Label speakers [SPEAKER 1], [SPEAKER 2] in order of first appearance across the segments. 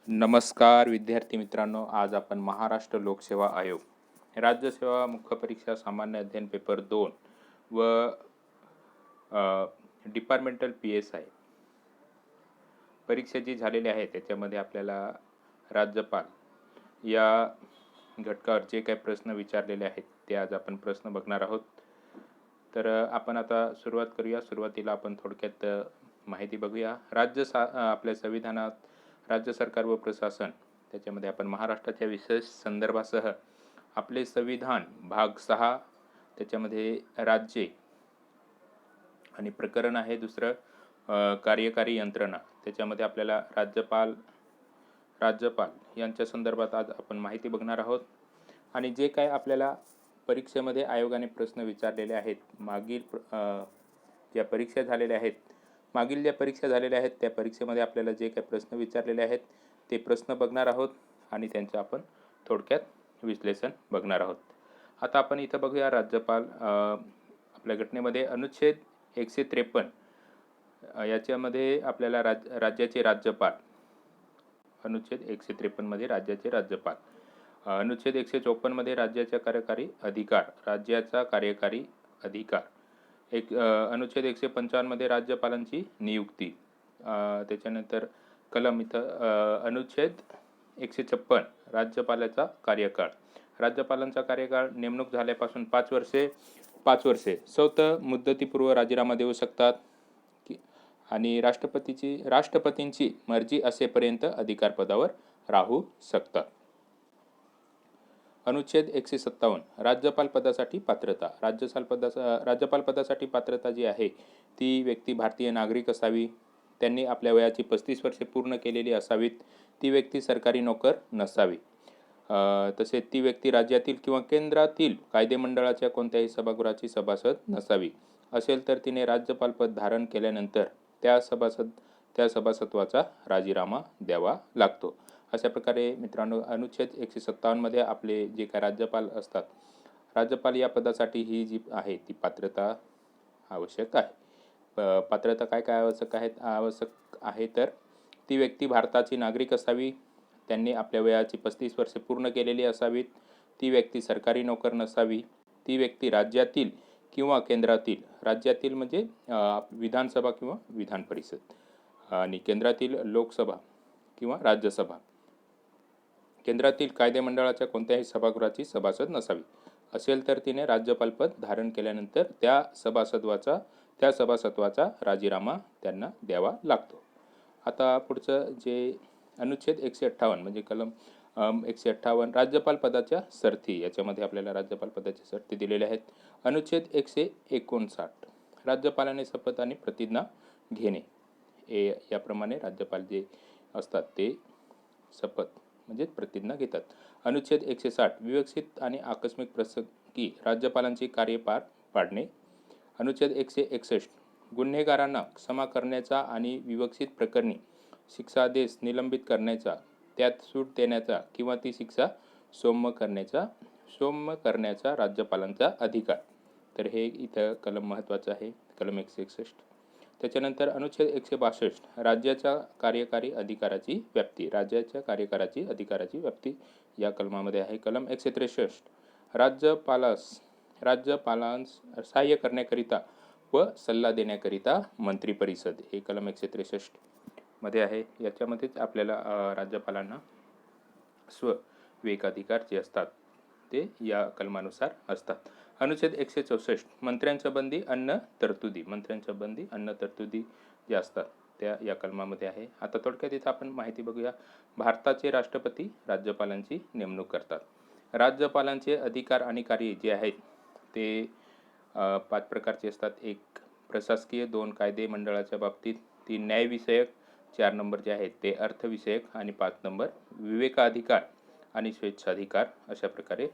[SPEAKER 1] नमस्कार विद्यार्थी मित्रांनो, आज आपण महाराष्ट्र लोकसेवा आयोग राज्य सेवा मुख्य परीक्षा सामान्य अध्ययन पेपर 2 व डिपार्टमेंटल PSI परीक्षा जी झालेली आहे त्याच्यामध्ये आपल्याला राज्यपाल या घटकावर जे काही प्रश्न विचारलेले आहेत ते आज आपण प्रश्न बघणार आहोत. तर आपण आता सुरुवात करूया. सुरुवातीला आपण थोडक्यात माहिती बघूया. आपल्या संविधानात राज्य सरकार व प्रशासन त्याच्यामध्ये आपण महाराष्ट्राच्या विशेष संदर्भासह आपले संविधान भाग 6 त्याच्यामध्ये राज्ये आणि प्रकरण आहे दुसरं कार्यकारी यंत्रणा. त्याच्यामध्ये आपल्याला राज्यपाल यांच्या संदर्भात आज आपण माहिती बघणार आहोत. आणि जे काय आपल्याला परीक्षेमध्ये आयोगाने प्रश्न विचारलेले आहेत, ज्या परीक्षा झालेल्या आहेत त्या परीक्षेमध्ये आपल्याला जे काही प्रश्न विचारलेले आहेत ते प्रश्न बघणार आहोत आणि त्यांचं आपण थोडक्यात विश्लेषण बघणार आहोत. आता आपण इथं बघूया. राज्यपाल आपल्या घटनेमध्ये अनुच्छेद 153 याच्यामध्ये आपल्याला राज्याचे राज्यपाल, अनुच्छेद 153 मध्ये राज्याचे राज्यपाल, अनुच्छेद 154 मध्ये राज्याचा कार्यकारी अधिकार, अनुच्छेद 155 मध्ये राज्यपालांची नियुक्ती, त्याच्यानंतर कलम इथं अनुच्छेद 156 राज्यपालांचा कार्यकाळ नेमणूक झाल्यापासून 5 वर्षे स्वत मुदतीपूर्व राजीनामा देऊ शकतात आणि राष्ट्रपतींची मर्जी असेपर्यंत अधिकार पदावर राहू शकतात. अनुच्छेद 157 राज्यपाल पदासाठी पात्रता. राज्यपाल पदासाठी पात्रता जी आहे ती व्यक्ती भारतीय नागरिक असावी, त्यांनी आपल्या वयाची 35 वर्षे पूर्ण केलेली असावीत, ती व्यक्ती सरकारी नोकर नसावी, तसेच ती व्यक्ती राज्यातील किंवा केंद्रातील कायदेमंडळाच्या कोणत्याही सभागृहाची सभासद नसावी. असेल तर तिने राज्यपाल पद धारण केल्यानंतर त्या सभासत्वाचा राजीनामा द्यावा लागतो. अशा प्रकारे मित्रांनो अनुच्छेद 157 मध्ये आपले जे काय राज्यपाल असतात, राज्यपाल या पदासाठी ही जी आहे ती पात्रता आवश्यक आहे. पात्रता काय आवश्यक आहे तर ती व्यक्ती भारताची नागरिक असावी, त्यांनी आपल्या वयाची 35 वर्षे पूर्ण केलेली असावीत, ती व्यक्ती सरकारी नोकर नसावी, ती व्यक्ती राज्यातील किंवा केंद्रातील, राज्यातील म्हणजे विधानसभा किंवा विधान परिषद आणि केंद्रातील लोकसभा किंवा राज्यसभा, केंद्रातील कायदेमंडळाच्या कोणत्याही सभागृहाची सभासद नसावी. असेल तर तिने राज्यपाल पद धारण केल्यानंतर त्या सभासत्वाचा राजीनामा त्यांना द्यावा लागतो. आता पुढचं जे अनुच्छेद 158 म्हणजे कलम 158 राज्यपाल पदाच्या शर्ती, याच्यामध्ये आपल्याला राज्यपाल पदाच्या शर्ती दिलेल्या आहेत. अनुच्छेद 159 राज्यपालाने शपथ आणि प्रतिज्ञा घेणे, याप्रमाणे राज्यपाल जे असतात ते शपथ म्हणजे प्रतिज्ञा घेतात. अनुच्छेद 160 विवक्षित आणि आकस्मिक प्रसंगी राज्यपालांची कार्य पार पाडणे. अनुच्छेद 161 गुन्हेगारांना क्षमा करण्याचा आणि विवक्षित प्रकरणी शिक्षादेश निलंबित करण्याचा, त्यात सूट देण्याचा किंवा ती शिक्षा सौम्य करण्याचा राज्यपालांचा अधिकार. तर हे इथं कलम महत्त्वाचं आहे, कलम 161. त्याच्यानंतर अनुच्छेद 162 राज्याच्या कार्यकारी अधिकाराची व्याप्ती या कलमामध्ये आहे. कलम 163 राज्यपालांस सहाय्य करण्याकरिता व सल्ला देण्याकरिता मंत्रिपरिषद, हे कलम 163 मध्ये आहे. याच्यामध्येच आपल्याला राज्यपालांना विवेकाधिकार जे असतात ते या कलमानुसार असतात. अनुच्छेद 164 मंत्र्यांच्या बंदी अन्न तरतुदी जे असतात त्या या कलमामध्ये आहे. आता थोडक्यात इथं आपण माहिती बघूया. भारताचे राष्ट्रपती राज्यपालांची नेमणूक करतात. राज्यपालांचे अधिकार आणि कार्य जे आहेत ते 5 प्रकारचे असतात. 1 प्रशासकीय, 2 कायदे मंडळाच्या बाबतीत, 3 न्यायविषयक, 4 नंबर जे आहेत ते अर्थविषयक आणि 5 नंबर विवेकाधिकार आणि स्वेच्छाधिकार. अशा प्रकारे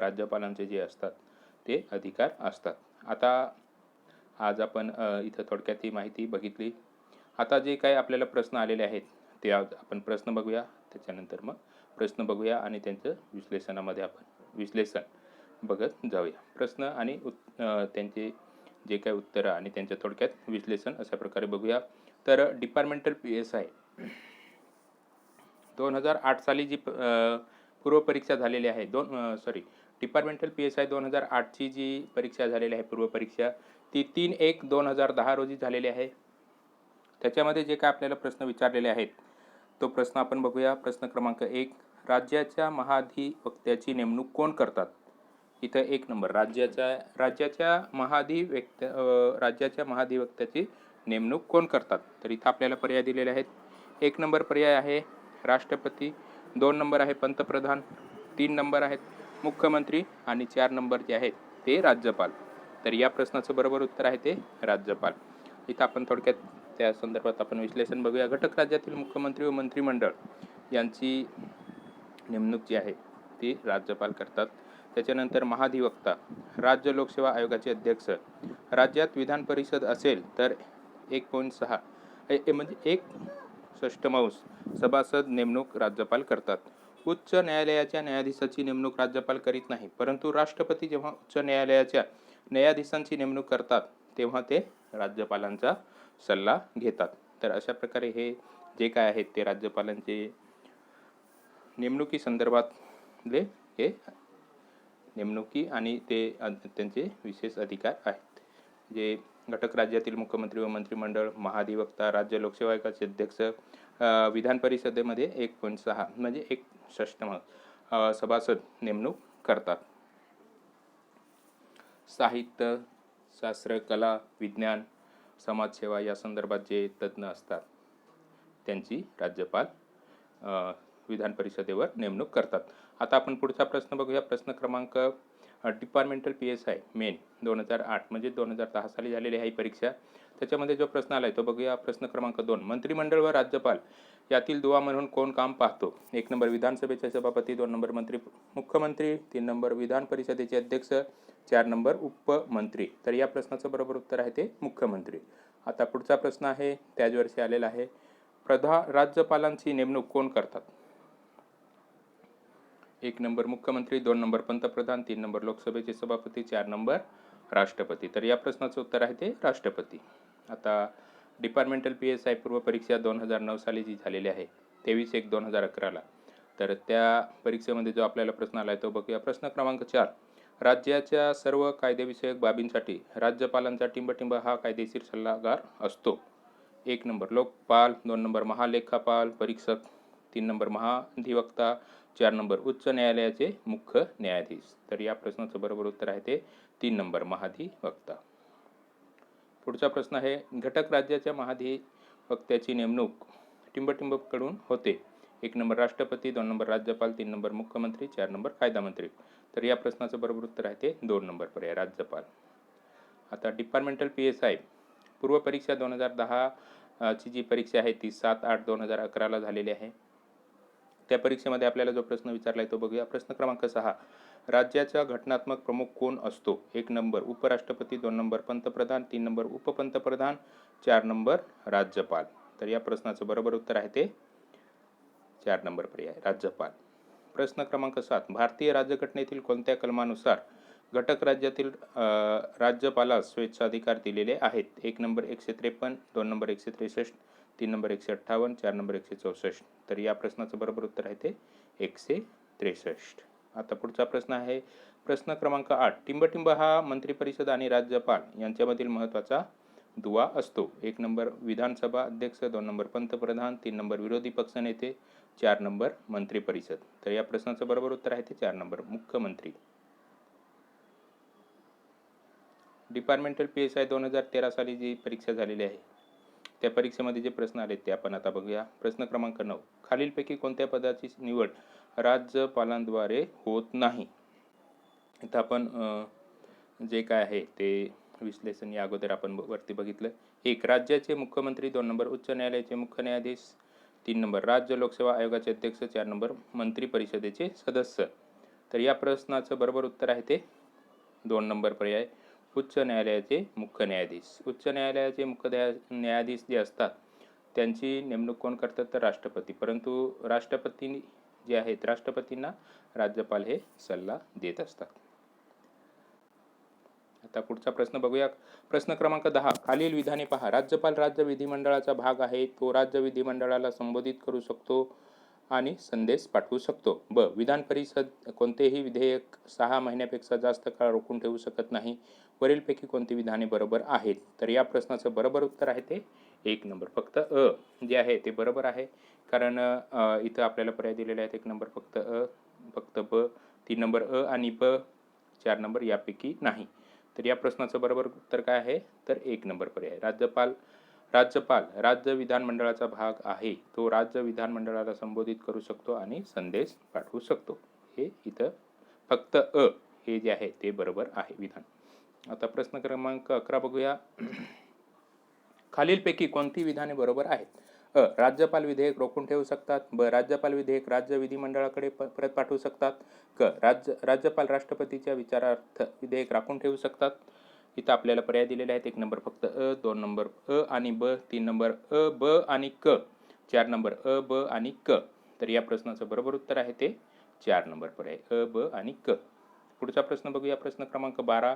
[SPEAKER 1] राज्यपालांचे जे असतात ते अधिकार असतात. आता आज आपण इथं थोडक्यात ही माहिती बघितली. आता जे काही आपल्याला प्रश्न आलेले आहेत ते आपण प्रश्न बघूया, त्याच्यानंतर मग प्रश्न बघूया आणि त्यांचं विश्लेषण बघत जाऊया. प्रश्न आणि त्यांचे जे काही उत्तरं आणि त्यांच्या थोडक्यात विश्लेषण अशा प्रकारे बघूया. तर डिपार्टमेंटल PSI 2008 साली जी पूर्वपरीक्षा झालेली आहे डिपार्टमेंटल PSI 2008ची जी परीक्षा झालेली आहे पूर्वपरीक्षा ती 3/1/2010 रोजी झालेली आहे. त्याच्यामध्ये जे काय आपल्याला प्रश्न विचारलेले आहेत तो प्रश्न आपण बघूया. प्रश्न क्रमांक 1, राज्याच्या महाधिवक्त्याची नेमणूक कोण करतात? इथं 1 नंबर राज्याच्या महाधिवक्त्याची नेमणूक कोण करतात? तर इथं आपल्याला पर्याय दिलेले आहेत. 1 नंबर पर्याय आहे राष्ट्रपती, 2 नंबर आहे पंतप्रधान, 3 नंबर आहेत मुख्यमंत्री आणि 4 नंबर जे आहेत ते राज्यपाल. तर या प्रश्नाचं बरोबर उत्तर आहे ते राज्यपाल. इथं आपण थोडक्यात त्या संदर्भात आपण विश्लेषण बघूया. घटक राज्यातील मुख्यमंत्री व मंत्रिमंडळ यांची नेमणूक जी आहे ती राज्यपाल करतात. त्याच्यानंतर महाधिवक्ता, राज्य लोकसेवा आयोगाचे अध्यक्ष, राज्यात विधान परिषद असेल तर 1.6 म्हणजे 1/6 सभासद नेमणूक राज्यपाल करतात. उच्च न्यायालयाच्या न्यायाधीशाची नेमणूक राज्यपाल करीत नाही, परंतु राष्ट्रपती जेव्हा उच्च न्यायालयाच्या न्यायाधीशांची नेमणूक करतात तेव्हा ते राज्यपालांचा सल्ला घेतात. तर अशा प्रकारे हे जे काय आहेत ते राज्यपालांचे नेमणुकी संदर्भातले हे नेमणुकी आणि ते त्यांचे विशेष अधिकार आहेत. जे घटक राज्यातील मुख्यमंत्री व मंत्रिमंडळ, महाधिवक्ता, राज्य लोकसेवा आयोगाचे अध्यक्ष, विधान परिषदेमध्ये 1.6 म्हणजे 1/6 सभासद नेमणूक करतात. साहित्य, शास्त्र, कला, विज्ञान, समाजसेवा या संदर्भात जे तज्ज्ञ असतात त्यांची राज्यपाल विधान परिषदेवर नेमणूक करतात. आता आपण पुढचा प्रश्न बघूया. प्रश्न क्रमांक डिपार्टमेंटल PSI मेन 2008 म्हणजे 2010 साली झालेली आहे ही परीक्षा. त्याच्यामध्ये जो प्रश्न आला आहे तो बघूया. प्रश्न क्रमांक 2, मंत्रिमंडळ व राज्यपाल यातील दुवा म्हणून कोण काम पाहतो? 1 नंबर विधानसभेचे सभापती, 2 नंबर मुख्यमंत्री, 3 नंबर विधान परिषदेचे अध्यक्ष, 4 नंबर उपमंत्री. तर या प्रश्नाचं बरोबर उत्तर आहे ते मुख्यमंत्री. आता पुढचा प्रश्न आहे त्याच वर्षी आलेला आहे. राज्यपालांची नेमणूक कोण करतात? 1 नंबर मुख्यमंत्री, 2 नंबर पंतप्रधान, 3 नंबर लोकसभेचे सभापती, 4 नंबर राष्ट्रपती. तर या प्रश्नाचं उत्तर आहे ते राष्ट्रपती. आता डिपार्टमेंटल PSI पूर्वपरीक्षा 2009 साली जी झालेली आहे 23/1/2011ला. तर त्या परीक्षेमध्ये जो आपल्याला प्रश्न आला आहे तो बघूया. प्रश्न क्रमांक 4, राज्याच्या सर्व कायदेविषयक बाबींसाठी राज्यपालांचा टिंबटिंब हा कायदेशीर सल्लागार असतो. 1 नंबर लोकपाल, 2 नंबर महालेखापाल परीक्षक, 3 नंबर महाधिवक्ता, 4 नंबर उच्च न्यायालयाचे मुख्य न्यायाधीश. तर या प्रश्नाचं बरोबर उत्तर आहे ते 3 नंबर महाधिवक्ता. पुढचा प्रश्न आहे घटक राज्याच्या महाधिवक्त्याची नेमणूक टिंबटिंबकडून होते. 1 नंबर राष्ट्रपती, 2 नंबर राज्यपाल, 3 नंबर मुख्यमंत्री, 4 नंबर कायदामंत्री. तर या प्रश्नाचं बरोबर उत्तर आहे ते 2 नंबर पर्याय राज्यपाल. आता डिपार्टमेंटल PSI पूर्वपरीक्षा 2010 ची जी परीक्षा आहे ती 7/8/2011ला झालेली आहे. त्या परीक्षेमध्ये आपल्याला जो प्रश्न विचारला आहे तो बघूया. प्रश्न क्रमांक 6, राज्याचा घटनात्मक प्रमुख कोण असतो? 1 नंबर उपराष्ट्रपती, 2 नंबर पंतप्रधान, 3 नंबर उपपंतप्रधान, 4 नंबर राज्यपाल. तर या प्रश्नाचं बरोबर उत्तर आहे ते 4 नंबर पर्याय राज्यपाल. प्रश्न क्रमांक 7, भारतीय राज्यघटनेतील कोणत्या कलमानुसार घटक राज्यातील राज्यपालास स्वेच्छाधिकार दिलेले आहेत? 1 नंबर 153, 2 नंबर 163, 3 नंबर 158, 4 नंबर 164. तर या प्रश्नाचं बरोबर उत्तर आहे ते 163. आता पुढचा प्रश्न आहे प्रश्न क्रमांक 8, टिंबटिंब हा मंत्रिपरिषद आणि राज्यपाल यांच्यामधील महत्त्वाचा दुवा असतो. 1 नंबर विधानसभा अध्यक्ष, 2 नंबर पंतप्रधान, 3 नंबर विरोधी पक्षनेते, 4 नंबर मंत्रिपरिषद. तर या प्रश्नाचं बरोबर उत्तर आहे ते 4 नंबर मुख्यमंत्री. डिपार्टमेंटल PSI 2013 साली जी परीक्षा झालेली आहे त्या परीक्षेमध्ये जे प्रश्न आले ते आपण आता बघूया. प्रश्न क्रमांक 9, खालीलपैकी कोणत्या पदाची निवड राज्यपालांद्वारे होत नाही? इथं आपण जे काय आहे ते विश्लेषण या अगोदर आपण वरती बघितलं. 1 राज्याचे मुख्यमंत्री, 2 नंबर उच्च न्यायालयाचे मुख्य न्यायाधीश, 3 नंबर राज्य लोकसेवा आयोगाचे अध्यक्ष, 4 नंबर मंत्री परिषदेचे सदस्य. तर या प्रश्नाचं बरोबर उत्तर आहे ते 2 नंबर पर्याय उच्च न्यायालयाचे मुख्य न्यायाधीश. उच्च न्यायालयाचे मुख्य न्यायाधीश जे असतात त्यांची नेमणूक कोण करतात तर राष्ट्रपती, परंतु राष्ट्रपती जे आहेत राष्ट्रपतींना राज्यपाल हे सल्ला देत असतात. आता पुढचा प्रश्न बघूया. प्रश्न क्रमांक 10, खालील विधाने पहा. राज्यपाल राज्य विधिमंडळाचा भाग आहे, तो राज्य विधिमंडळाला संबोधित करू शकतो. आणि संदेश पाठवू शकतो. ब. विधान परिषद कोणतेही विधेयक 6 महिन्यापेक्षा जास्त काळ रोखून ठेवू शकत नाही. वरीलपैकी कोणती विधाने बरोबर आहेत? तर या प्रश्नाचं बरोबर उत्तर आहे ते 1 नंबर. फक्त अ जे आहे ते बरोबर आहे. कारण इथं आपल्याला पर्याय दिलेले आहेत. 1 नंबर फक्त अ, फक्त ब, 3 नंबर अ आणि ब, 4 नंबर यापैकी नाही. तर या प्रश्नाचं बरोबर उत्तर काय आहे? तर 1 नंबर पर्याय. राज्यपाल राज्य विधानमंडळाचा भाग आहे. तो राज्य विधानमंडळाला संबोधित करू शकतो आणि संदेश पाठवू शकतो. हे इथं फक्त अ हे जे आहे ते बरोबर आहे विधान. आता प्रश्न क्रमांक 11 बघूया. खालीलपैकी कोणती विधाने बरोबर आहेत? अ. राज्यपाल विधेयक रोखून ठेवू शकतात. ब. राज्यपाल विधेयक राज्य विधिमंडळाकडे परत पाठवू शकतात. क. राज्यपाल राष्ट्रपतीच्या विचारार्थ विधेयक राखून ठेवू शकतात. इथं आपल्याला पर्याय दिलेले आहेत. 1 नंबर फक्त अ, 2 नंबर अ आणि ब, 3 नंबर अ, ब आणि क, 4 नंबर अ, ब आणि क. तर या प्रश्नाचं बरोबर उत्तर आहे ते 4 नंबर पर्याय अ, ब आणि क. पुढचा प्रश्न बघूया. प्रश्न क्रमांक 12.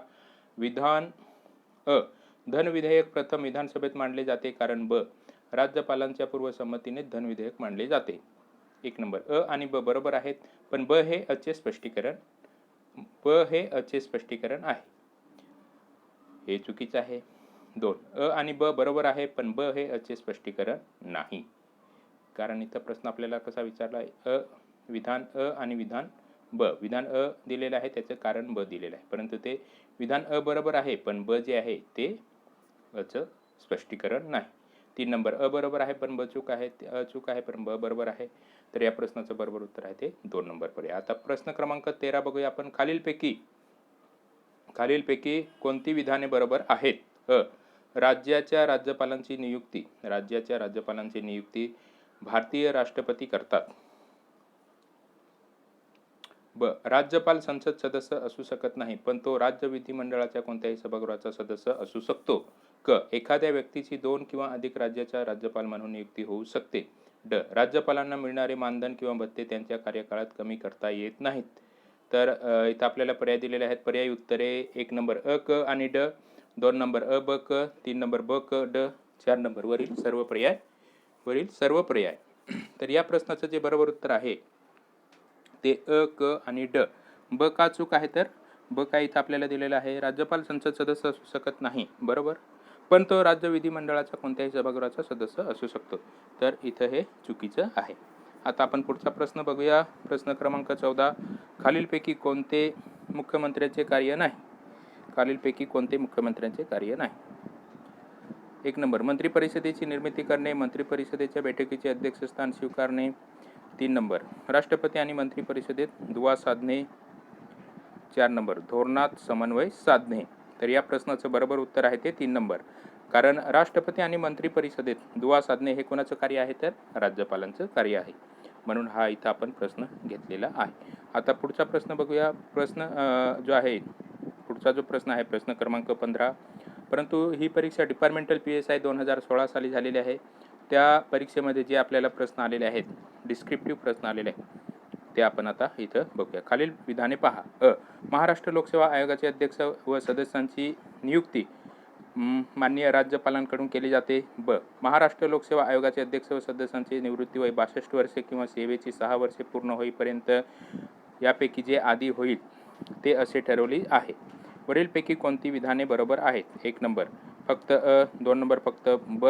[SPEAKER 1] विधान अ. धन विधेयक प्रथम विधानसभेत मांडले जाते कारण ब. राज्यपालांच्या पूर्वसंमतीने धन विधेयक मांडले जाते. 1 नंबर अ आणि ब बरोबर आहेत, पण ब हे अचे स्पष्टीकरण आहे. हे चुकीचं आहे. 2. अ आणि ब बरोबर आहे, पण ब हे अचे स्पष्टीकरण नाही. कारण इथं प्रश्न आपल्याला कसा विचारला आहे? विधान अ आणि विधान ब. विधान अ दिलेलं आहे, त्याचं कारण ब दिलेलं आहे, परंतु ते विधान अ बरोबर आहे, पण ब जे आहे ते अचं स्पष्टीकरण नाही. 3 नंबर अ बरोबर आहे, पण ब चूक आहे. अ चूक आहे, पण ब बरोबर आहे. तर या प्रश्नाचं बरोबर उत्तर आहे ते 2 नंबर पर्याय. आता प्रश्न क्रमांक 13 बघूया आपण. खालीलपैकी कोणती विधाने बरोबर आहेत? अ. राज्याच्या राज्यपालांची नियुक्ती भारतीय राष्ट्रपती करतात. ब. राज्यपाल संसद सदस्य असू शकत नाही, पण तो राज्य विधिमंडळाच्या कोणत्याही सभागृहाचा सदस्य असू शकतो. क. एखाद्या व्यक्तीची 2 किंवा अधिक राज्याच्या राज्यपाल म्हणून नियुक्ती होऊ शकते. ड. राज्यपालांना मिळणारे मानधन किंवा भत्ते त्यांच्या कार्यकाळात कमी करता येत नाहीत. तर इथं आपल्याला पर्याय दिलेले आहेत. पर्यायी उत्तरे 1 नंबर अ, क आणि ड, 2 नंबर अ, ब, क, 3 नंबर ब, क, ड, 4 नंबर वरील सर्व पर्याय. तर या प्रश्नाचं जे बरोबर उत्तर आहे ते अ, क आणि ड. ब का चूक आहे? तर ब काय इथं आपल्याला दिलेलं आहे, राज्यपाल संसद सदस्य असू शकत नाही, बरोबर, पण तो राज्य विधिमंडळाचा कोणत्याही सभागृहाचा सदस्य असू शकतो. तर इथं हे चुकीचं आहे. आता आपण पुढचा प्रश्न बघूया. प्रश्न क्रमांक 14. खालीलपैकी कोणते मुख्यमंत्र्यांचे कार्य नाही? 1 नंबर मंत्रिपरिषदेची निर्मिती करणे, मंत्रिपरिषदेच्या बैठकीचे अध्यक्षस्थान स्वीकारणे. 3 नंबर राष्ट्रपती आणि मंत्रिपरिषदेत दुवा साधणे. 4 नंबर धोरणात समन्वय साधणे. तर या प्रश्नाचं बरोबर उत्तर आहे ते 3 नंबर. कारण राष्ट्रपती आणि मंत्रिपरिषदेत दुवा साधणे हे कोणाचं कार्य आहे? तर राज्यपालांचं कार्य आहे. म्हणून हा इथं आपण प्रश्न घेतलेला आहे. आता पुढचा प्रश्न बघूया. पुढचा जो प्रश्न आहे प्रश्न क्रमांक 15. परंतु ही परीक्षा डिपार्टमेंटल PSI 2016 साली झालेली आहे. त्या परीक्षेमध्ये जे आपल्याला प्रश्न आलेले आहेत, डिस्क्रिप्टिव्ह प्रश्न आलेले आहेत, ते आपण आता इथं बघूया. खालील विधाने पहा. अ. महाराष्ट्र लोकसेवा आयोगाचे अध्यक्ष व सदस्यांची नियुक्ती माननीय राज्यपालांकडून केली जाते. ब. महाराष्ट्र लोकसेवा आयोगाचे अध्यक्ष व सदस्यांचे निवृत्ती वय 62 वर्षे किंवा सेवेची 6 वर्षे पूर्ण होईपर्यंत यापैकी जे आधी होईल ते असे ठरवले आहे. वरीलपैकी कोणती विधाने बरोबर आहेत? 1 नंबर फक्त अ, 2 नंबर फक्त ब,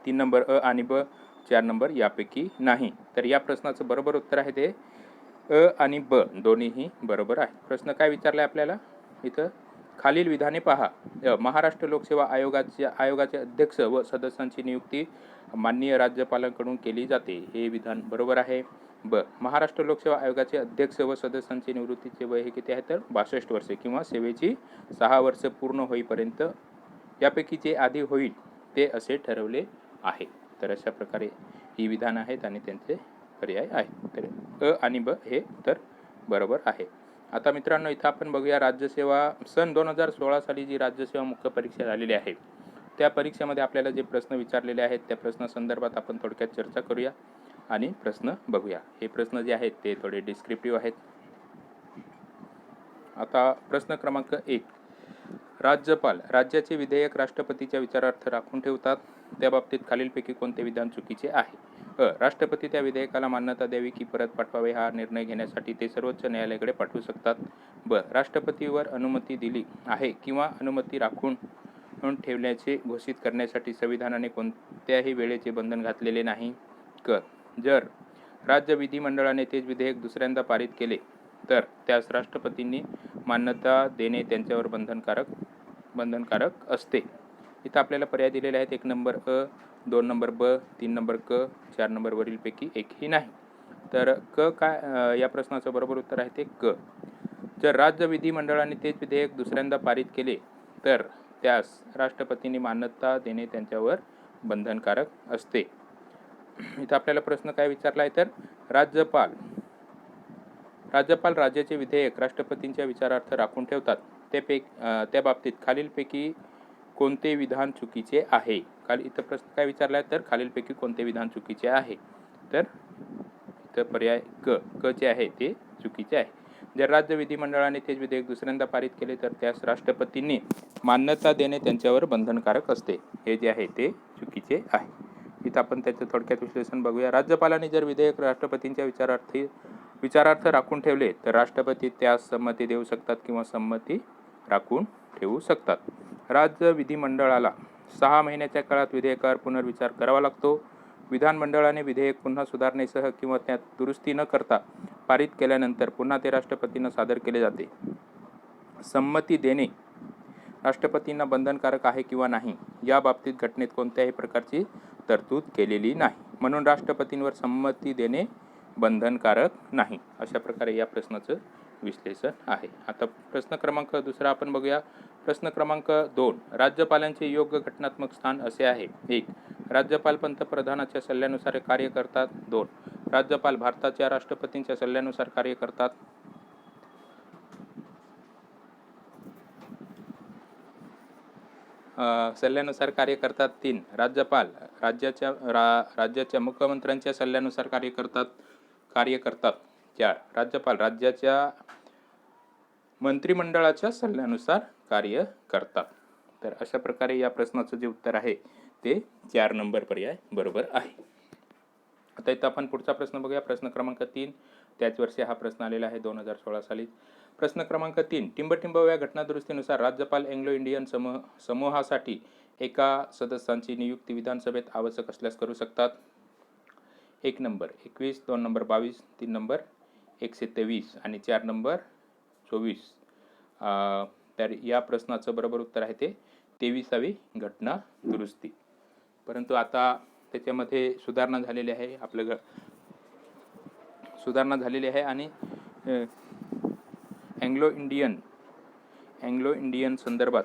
[SPEAKER 1] 3 नंबर अ आणि ब, 4 नंबर यापैकी नाही. तर या प्रश्नाचं बरोबर उत्तर आहे ते अ आणि ब दोन्हीही बरोबर आहे. प्रश्न काय विचारला आहे आपल्याला इथं? खालील विधाने पहा. महाराष्ट्र लोकसेवा आयोगाचे अध्यक्ष व सदस्यांची नियुक्ती माननीय राज्यपालांकडून केली जाते. हे विधान बरोबर आहे. ब. महाराष्ट्र लोकसेवा आयोगाचे अध्यक्ष व सदस्यांचे निवृत्तीचे वय हे किती आहे? तर 62 वर्षे किंवा सेवेची 6 वर्ष पूर्ण होईपर्यंत यापैकी जे आधी होईल ते असे ठरवले आहे. तर अशा प्रकारे ही विधान आहेत आणि त्यांचे पर्याय आहेत. तर अ आणि ब हे तर बरोबर आहे. आता मित्रांनो इथं आपण बघूया राज्यसेवा सन 2016 साली जी राज्यसेवा मुख्य परीक्षा झालेली आहे त्या परीक्षेमध्ये आपल्याला जे प्रश्न विचारलेले आहेत त्या प्रश्नासंदर्भात आपण थोडक्यात चर्चा करूया आणि प्रश्न बघूया. हे प्रश्न जे आहेत ते थोडे डिस्क्रिप्टिव्ह आहेत. आता प्रश्न क्रमांक 1. राज्यपाल राज्याचे विधेयक राष्ट्रपतीच्या विचारार्थ राखून ठेवतात. त्या बाबतीत खालीलपैकी कोणते विधान चुकीचे आहे? राष्ट्रपती त्या विधेयकाला मान्यता द्यावी की परत पाठवावे हा निर्णय घेण्यासाठी ते सर्वोच्च न्यायालयाकडे पाठवू शकतात. राष्ट्रपतीवर अनुमती दिली आहे किंवा अनुमती राखून ठेवल्याचे घोषित करण्यासाठी संविधानाने कोणत्याही वेळेचे बंधन घातलेले नाही. जर राज्य विधिमंडळाने तेच विधेयक दुसऱ्यांदा पारित केले तर त्यास राष्ट्रपतींनी मान्यता देणे त्यांच्यावर बंधनकारक असते. इथं आपल्याला पर्याय दिलेले आहेत. 1 नंबर अ, 2 नंबर ब, 3 नंबर क, 4 नंबर वरीलपैकी एकही नाही. तर या प्रश्नाचं बरोबर उत्तर आहे ते क. जर राज्य विधिमंडळाने तेच विधेयक दुसऱ्यांदा पारित केले तर त्यास राष्ट्रपतींनी मान्यता देणे त्यांच्यावर बंधनकारक असते. इथं आपल्याला प्रश्न काय विचारला आहे तर राज्यपाल राज्याचे विधेयक राष्ट्रपतींच्या विचारार्थ राखून ठेवतात. त्या बाबतीत खालीलपैकी कोणते विधान चुकीचे आहे? इथं प्रश्न काय विचारला आहे तर खालीलपैकी कोणते विधान चुकीचे आहे? तर इथं पर्याय क जे आहे ते चुकीचे आहे. जर राज्य विधिमंडळाने तेच विधेयक दुसऱ्यांदा पारित केले तर त्यास राष्ट्रपतींनी मान्यता देणे त्यांच्यावर बंधनकारक असते. हे जे आहे ते चुकीचे आहे. इथं आपण त्याचं थोडक्यात विश्लेषण बघूया. राज्यपालांनी जर विधेयक राष्ट्रपतींच्या विचारार्थ राखून ठेवले तर राष्ट्रपती त्यास संमती देऊ शकतात किंवा संमती राखून ठेवू शकतात. राज्य विधिमंडळाला 6 महिन्याच्या काळात विधेयकावर पुनर्विचार करावा लागतो. विधानमंडळाने विधेयक पुन्हा सुधारणेसह किंवा त्यात दुरुस्ती न करता पारित केल्यानंतर पुन्हा ते राष्ट्रपतींना सादर केले जाते. संमती देणे राष्ट्रपतींना बंधनकारक आहे किंवा नाही या बाबतीत घटनेत कोणत्याही प्रकारची तरतूद केलेली नाही. म्हणून राष्ट्रपतींवर संमती देणे बंधनकारक नाही. अशा प्रकारे या प्रश्नाचं विश्लेषण आहे. आता प्रश्न क्रमांक 2 आपण बघूया. प्रश्न क्रमांक 2 राज्यपालांचे योग्य घटनात्मक स्थान असे आहे. 1. राज्यपाल पंतप्रधानाच्या सल्ल्यानुसार कार्य करतात. 2. राज्यपाल भारताच्या राष्ट्रपतींच्या सल्ल्यानुसार कार्य करतात. सल्ल्यानुसार कार्य करतात. 3. राज्यपाल राज्याच्या मुख्यमंत्र्यांच्या सल्ल्यानुसार कार्य करतात. 4. राज्यपाल राज्याच्या मंत्रिमंडळाच्या सल्ल्यानुसार कार्य करतात. तर अशा प्रकारे या प्रश्नाचं जे उत्तर आहे ते 4 नंबर पर्याय बरोबर आहे. आता इथं आपण पुढचा प्रश्न बघूया. प्रश्न क्रमांक 3. त्याच वर्षी हा प्रश्न आलेला आहे 2016 साली. प्रश्न क्रमांक 3. टिंबटिंबव्या घटनादुरुस्तीनुसार राज्यपाल एंग्लो इंडियन समूहासाठी एका सदस्याची नियुक्ती विधानसभेत आवश्यक असल्यास करू शकतात. 1 नंबर 21, 2 नंबर 22, 3 नंबर 123 आणि 4 नंबर 24. तर या प्रश्नाचं बरोबर उत्तर आहे ते 23वी घटना दुरुस्ती. परंतु आता त्याच्यामध्ये सुधारणा झालेली आहे. सुधारणा झालेली आहे आणि एंग्लो इंडियन संदर्भात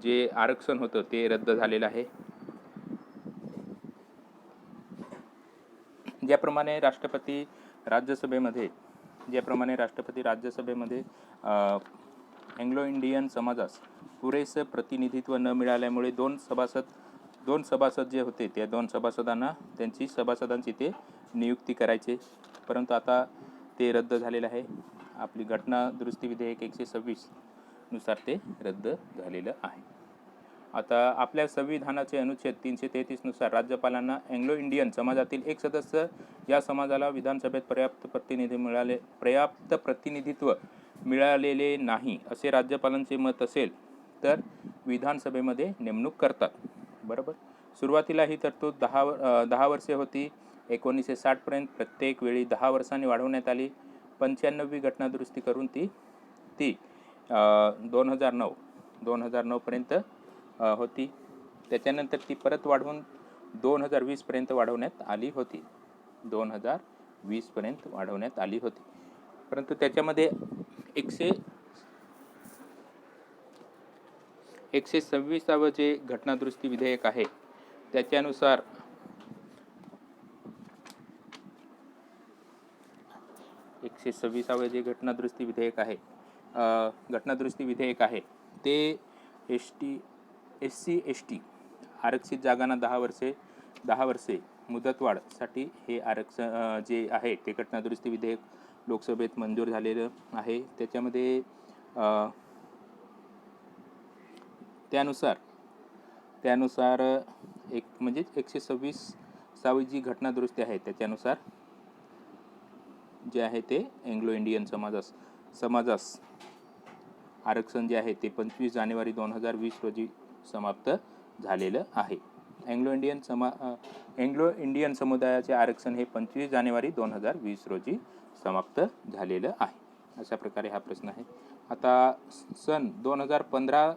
[SPEAKER 1] जे आरक्षण होतं ते रद्द झालेलं आहे. ज्याप्रमाणे राष्ट्रपती राज्यसभेमध्ये एंग्लो इंडियन समाजास पुरेसं प्रतिनिधित्व न मिळाल्यामुळे दोन सभासद जे होते त्या 2 सभासदांना सभासदांची ते नियुक्ती करायचे. परंतु आता ते रद्द झालेलं आहे. आपली घटना दुरुस्ती विधेयक 126 नुसार ते रद्द झालेलं आहे. आता आपल्या संविधानाचे अनुच्छेद 333 नुसार राज्यपालांना एंग्लो इंडियन समाजातील एक सदस्य या समाजाला विधानसभेत पर्याप्त प्रतिनिधित्व मिळालेले नाही असे राज्यपालांचे मत असेल तर विधानसभेमध्ये नेमणूक करतात. बरोबर. सुरुवातीला ही तरतूद 10 वर्षे होती. 1960 पर्यंत प्रत्येक वेळी 10 वर्षांनी वाढवण्यात आली. 95वी घटनादुरुस्ती करून ती 2009 पर्यंत होती. त्याच्यानंतर ती परत वाढवून 2020 पर्यंत वाढवण्यात आली होती. 2020 पर्यंत वाढवण्यात आली होती. परंतु त्याच्यामध्ये 126वे जे घटनादुरुस्ती विधेयक आहे त्याच्यानुसार 126वे जे घटनादुरुस्ती विधेयक आहे ते SC ST आरक्षित जागांना 10 वर्षे मुदतवाढसाठी हे आरक्षण जे आहे ते घटनादुरुस्ती विधेयक लोकसभेत मंजूर झालेलं आहे. त्याच्यामध्ये त्यानुसार 126 6वी जी घटना दुरुस्ती आहे त्याच्यानुसार जे आहे ते एंग्लो इंडियन समाजास आरक्षण जे आहे ते 25 जानेवारी 2020 रोजी समाप्त झालेलं आहे. एंग्लो इंडियन समुदायाचे आरक्षण हे 25 जानेवारी 2020 रोजी समाप्त झालेलं आहे. अशा प्रकारे हा प्रश्न आहे. आता सन 2015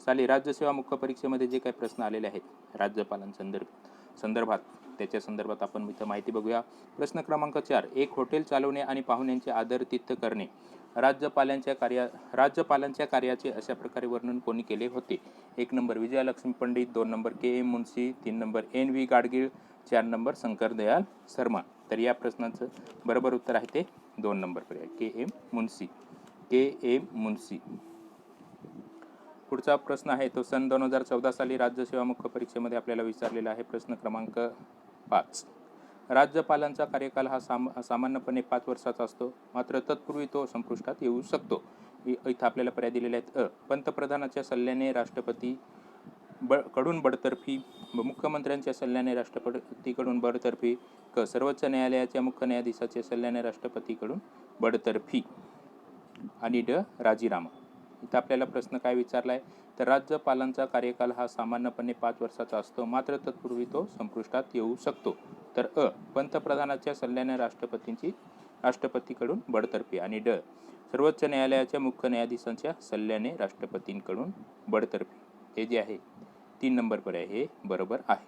[SPEAKER 1] साली राज्यसेवा मुख्य परीक्षेमध्ये जे काही प्रश्न आलेले आहेत राज्यपालांसंदर्भात त्याच्या संदर्भात आपण इथं माहिती बघूया. प्रश्न क्रमांक 4. एक हॉटेल चालवणे आणि पाहुण्यांचे आदरातिथ्य करणे राज्यपालांच्या कार्याचे अशा प्रकारे वर्णन कोणी केले होते? 1 नंबर विजयालक्ष्मी पंडित, 2 नंबर के एम मुन्शी, 3 number NV Gadgil, 4 number Shankar Dayal Sharma. तर या प्रश्नाचं बरोबर उत्तर आहे ते 2 नंबर पर्याय के एम मुन्शी. पुढचा प्रश्न आहे तो सन 2014 साली राज्यसेवा मुख्य परीक्षेमध्ये आपल्याला विचारलेला आहे. प्रश्न क्रमांक 5. राज्यपालांचा कार्यकाल हा सामान्यपणे 5 वर्षाचा असतो, मात्र तत्पूर्वी तो संपुष्टात येऊ शकतो. इथं आपल्याला पर्याय दिलेले आहेत. पंतप्रधानाच्या सल्ल्याने राष्ट्रपती कडून बडतर्फी, मुख्यमंत्र्यांच्या सल्ल्याने राष्ट्रपतीकडून बडतर्फी, सर्वोच्च न्यायालयाच्या मुख्य न्यायाधीशाच्या सल्ल्याने राष्ट्रपतीकडून बडतर्फी आणि राजीनामा. इथं आपल्याला प्रश्न काय विचारला आहे तर राज्यपालांचा कार्यकाल हा सामान्यपणे 5 वर्षाचा असतो, मात्र तत्पूर्वी तो संपुष्टात येऊ शकतो. तर पंतप्रधानाच्या सल्ल्याने राष्ट्रपतीकडून बडतर्फी आणि सर्वोच्च न्यायालयाच्या मुख्य न्यायाधीशांच्या सल्ल्याने राष्ट्रपतींकडून बडतर्फी. हे जे आहे 3 नंबर पर्याय हे बरोबर आहे.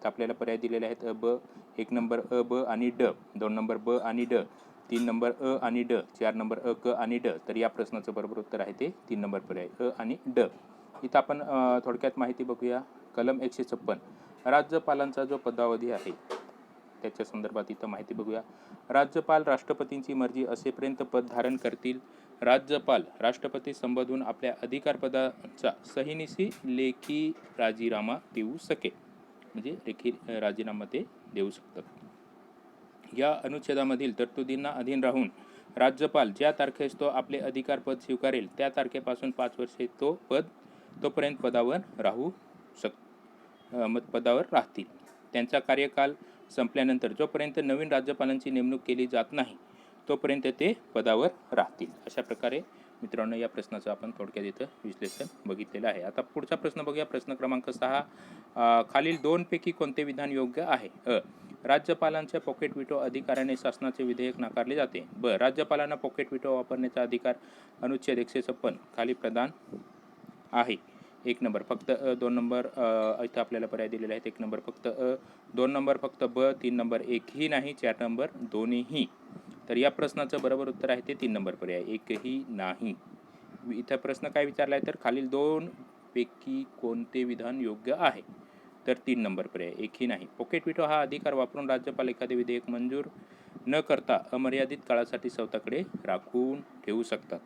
[SPEAKER 1] तर आपल्याला पर्याय दिलेले आहेत ब 1 नंबर ब आणि ड, 2 नंबर ब आणि ड, 3 नंबर आणि ड, 4 नंबर क आणि ड. तर या प्रश्नाचं बरोबर उत्तर आहे ते 3 नंबर पर्याय आणि ड. इथं आपण थोडक्यात माहिती बघूया. कलम 156 राज्यपालांचा जो पदावधी आहे त्याच्या संदर्भात इथं माहिती बघूया. राज्यपाल राष्ट्रपतींची मर्जी असेपर्यंत पद धारण करतील. राज्यपाल राष्ट्रपती संबोधून आपल्या अधिकारपदाचा सहीनिशी लेखी राजीनामा देऊ शकेल, म्हणजे लेखी राजीनामा ते देऊ शकतात. या अनुच्छेदामधील तरतुदींना अधीन राहून राज्यपाल ज्या तारखेस तो आपले अधिकारपद स्वीकारेल त्या तारखेपासून 5 वर्षे तोपर्यंत पदावर राहतील. त्यांचा कार्यकाल संपल्यानंतर जोपर्यंत नवीन राज्यपालांची नेमणूक केली जात नाही तोपर्यंत ते पदावर राहतील. अशा प्रकारे मित्रांनो या प्रश्नाचं आपण थोडक्यात इथं विश्लेषण बघितलेलं आहे. आता पुढचा प्रश्न बघूया. प्रश्न क्रमांक 6. खालील 2 पैकी कोणते विधान योग्य आहे? राज्यपालांच्या पॉकेट व्हिटो अधिकाराने शासनाचे विधेयक नाकारले जाते. ब. राज्यपालांना पॉकेट व्हिटो वापरण्याचा अधिकार अनुच्छेद 156 खाली प्रदान आहे. 1 नंबर फक्त 2 नंबर इथं आपल्याला पर्याय दिलेले आहेत. 1 नंबर फक्त 2 नंबर फक्त ब, 3 नंबर एकही नाही, 4 नंबर दोन्हीही. तर या प्रश्नाचं बरोबर उत्तर आहे ते 3 नंबर पर्याय एकही नाही. इथं प्रश्न काय विचारला आहे तर खालील 2 पैकी कोणते विधान योग्य आहे? तर 3 नंबर पर्याय एकही नाही. पॉकेट व्हिटो हा अधिकार वापरून राज्यपाल एखादे विधेयक मंजूर न करता अमर्यादित काळासाठी स्वतःकडे राखून ठेवू शकतात.